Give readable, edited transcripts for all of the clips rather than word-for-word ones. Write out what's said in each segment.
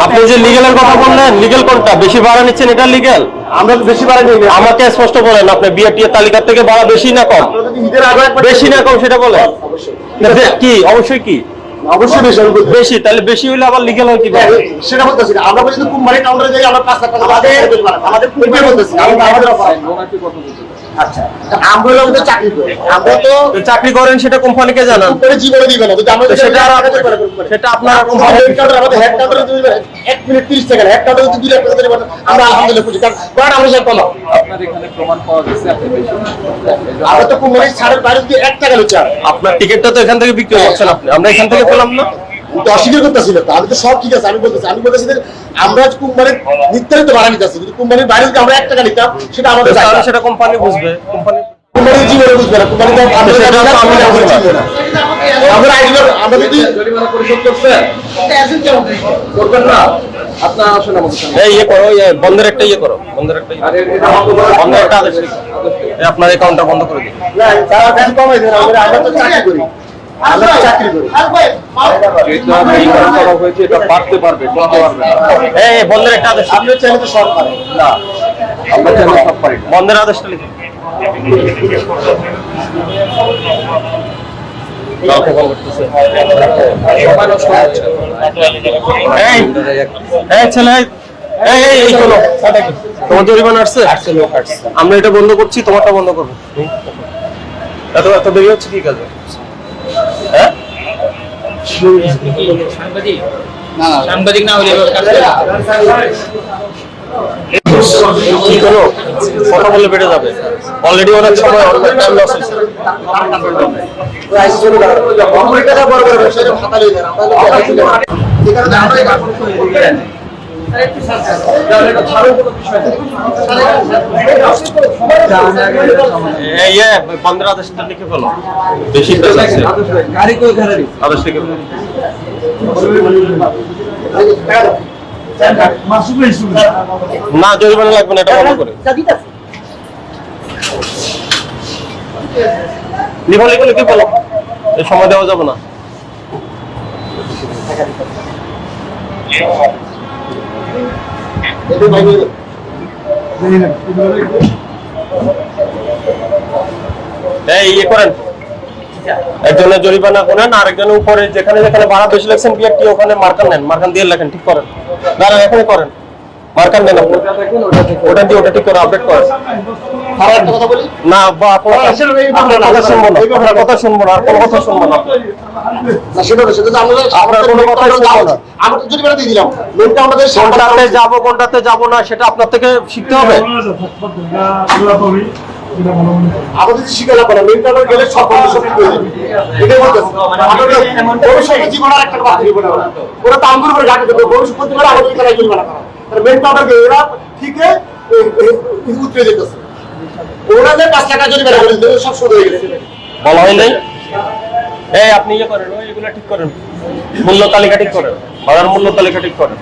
আপনি যে লিগ্যালের কথা বললেন, লিগ্যাল কোনটা? বেশি ভাড়া নিচ্ছেন, এটা লিগ্যাল? আমরা তো বেশি ভাড়া নিই না। আমাকে স্পষ্ট বলেন, আপনি বিআরটি এর তালিকা থেকে ভাড়া বেশি না কম? ঈদের আগে বেশি না কম সেটা বলেন। কি অবশ্যই কি অবশ্যই বেশি বেশি, তাহলে বেশি হইলে আবার লিগ্যাল হয় কি? সেটা বলতেছি না। আমরা বলছি কুম্বারি কাউন্টারে যাই আমরা 5 লাখ টাকা আমাদের কুম্বারি বলতেছি আমাদের অফার। আচ্ছা, আমরা লোক তো চাকরি করি, আমরা তো চাকরি করেন, সেটা কোম্পানিকে জানান। করে জীবনে দিবে না, যদি আমরা সেটা সেটা আপনার কোম্পানি আমাদের হেড কাউন্টারে যদি 1 মিনিট 30 সেকেন্ড হেড কাউন্টারে যদি 2 লাখ টাকা দেব আমরা আলহামদুলিল্লাহ খুশি। কারণ আমরা সব কম আপনার এখানে প্রমাণ পাওয়া গেছে আপনি বেশি। আমরা তো কুম্বারি ছাড়ের বাইরে যদি 1 টাকা লুচা আপনার টিকিটটা তো এখান থেকে বিক্রি করছেন আপনি, আমরা এখান থেকে পেলাম না। তো অস্বীকার করতেছিল তো, আমি তো সব ঠিক আছে। আমি বলতেছি যে আমরা কুম্বারির নির্ধারিত ভাড়া নিতেছি, যদি কুম্বারির বাইরে যদি আমরা 1 টাকা নিতাম সেটা আমাদের তাহলে সেটা কোম্পানি বুঝবে। কুম্বারির জীবনে বুঝবে না, কুম্বারি তো আমরা বুঝবো না। আমরা আইডিয়া আমরা যদি জরিমানা পরিশোধ করছেন করবেন না, আপনার আসলে আমাদের সঙ্গে এই ইয়ে করো, বন্ধের একটা ইয়ে করো, বন্ধের একটা আর এটা আমাদের বন্ধের একটা আদেশ লিখো। আপনার অ্যাকাউন্টটা বন্ধ করে দিন। না তারা বেশি কমাই দেন। আমরা তো চাকরি করি, আমরা তো চাকরি করি। যেটা এই কাজ করা হয়েছে এটা বাড়তে পারবে, কমতে পারবে না। এই বন্ধের একটা আদেশ, আপনি চাইলে তো সব পারেন না, আমরা চাইলে সব পারি না। বন্ধের আদেশটা লিখো। কাউকে ফোন করতেছে। সময় নষ্ট হচ্ছে। এই ছেলে, এই শোনো, তোমার জরিমানা আসছে? আমরা এটা বন্ধ করছি, তোমারটা বন্ধ করবো। এত দেরি হচ্ছে কি কাজে? হ্যাঁ, সাংবাদিক না হলে এভাবে কাজ করে না। কি করো? কথা বললে বেড়ে যাবে। অলরেডি অনেক সময় অনেক টাইম লস হয়েছে। কোম্পানি টাকা বড় বড় ব্যবসায়ীরা খাতা লই দেন। আমরা এখানে আমরা এই কাজ করি। এই বন্ধের আদেশটা লিখে ফেলো। বেশি কাজ আছে, আদেশ লিখে ফেলো। না, জরিমানা লাগবে না, এটা বন্ধ করে লিখো লিখো লিখে ফেলো। এই সময় দেওয়া যাবে না। এই ইয়ে করেন, একজনের জরিমানা করেন, আরেকজনের উপরে যেখানে যেখানে ভাড়া বেশি লাগছেন বিআরটি ওখানে মার্কার নেন, মার্কার দিয়ে লেখেন, ঠিক করেন। দাঁড়ান, এখনই করেন, মার্কার নেন আপনি। ওটা দিয়ে ওটা ঠিক করে আপডেট করেন। আর একটা কথা বলি না বা আপনার কথা শুনবো না, আপনার কথা শুনবো না, আর কোনো কথা শুনবো না। না সেটা তো আমরা কোনো কথা শুনবো না। আমরা তো জরিমানা দিয়ে দিলাম। মেনটা আমাদের কোনটাতে যাবো কোনটাতে যাবো না সেটা আপনার থেকে শিখতে হবে। আমাদের যদি শিকালা করে মেনটা আমরা গেলে সব বন্ধ সব ঠিক হয়ে যাবে। এটাই বলতেছি। ভবিষ্যতে জীবন আর একটা কথা জীবন ওরা তো আমগুলো করে ঘাটে দেবে। ভবিষ্যতে করে আমাদের এখানে জরিমানা করা। তাহলে মেনটা আমাদের এরা ঠিকই উঠে যেতেছে। ওরা যে 5 টাকা জরিমানা করে দিবে সব শুরু হয়ে গেছে। বলা হয় নাই? এই আপনি ইয়ে করেন, ওই এগুলো ঠিক করেন, মূল্য তালিকা ঠিক করেন, ভাড়ার মূল্য তালিকা ঠিক করেন।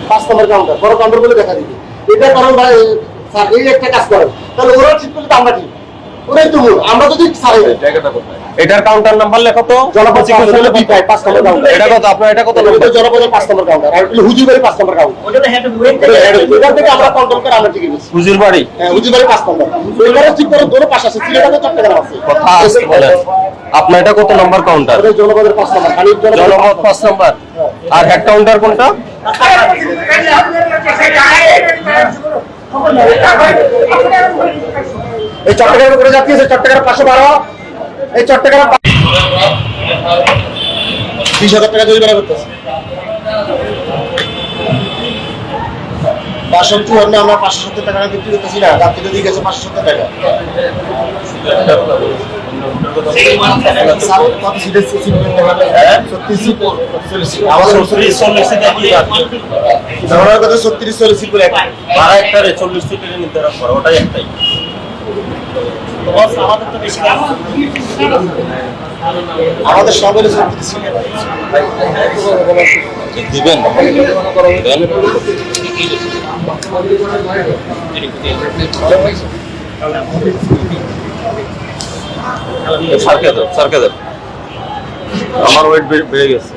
5 নম্বর কাউন্টার বড় কাউন্টার বলে দেখা দিবে। এটা কারণ ভাই স্যার এই একটা কাজ করেন, তাহলে ওরা ঠিক করলে তো আমরা ঠিক। ওরাই তো মূল। আমরা যদি ছাড়াই জায়গাটা কোথায়? এটার কাউন্টার নাম্বার লেখো তো। জনপদ 5 নম্বর কাউন্টার। এটা কত আপনার? এটা কত এটা নম্বর? জনপদের 5 নম্বর কাউন্টার আর হুজুরবাড়ি 5 নম্বর কাউন্টার। ওটা হেড ওয়েট থেকে আমরা কন্ট্রোল করে আমরা ঠিক আছে। হুজুর বাড়ি হ্যাঁ হুজুরবাড়ি 5 নম্বর। ওইবারে ঠিক করে দুটো পাশ আছে, সিলেটে চট্টগ্রাম আছে। কথা আসতে বলেন। আপনার এটা কত নম্বর কাউন্টার? ওটা জনপদের 5 নম্বর। খালি জনপদ 5 নম্বর। আর হেড কাউন্টার কোনটা? এই চট্টগ্রামে করে যাচ্ছি, চট্টগ্রাম 512। এই চট্টগ্রাম 20,000 টাকা জরিমানা করতেছে। 554 আমরা 570 টাকা বিক্রি করতেছি না, রাত্রি যদি গেছে 570 টাকা। কত সিটের সিট হ্যাঁ 36 সিট। আমাদের 40 সিট একই ধরার কথা 36 40 সিট করে একই। ভাড়া একটারে 40 সিটের নির্ধারণ করা, ওটাই একটাই। আমাদের তো বেশি আমাদের সবাই 36 সিট দিবেন সারকে দেন, আমার ওয়েট বেড়ে গেছে।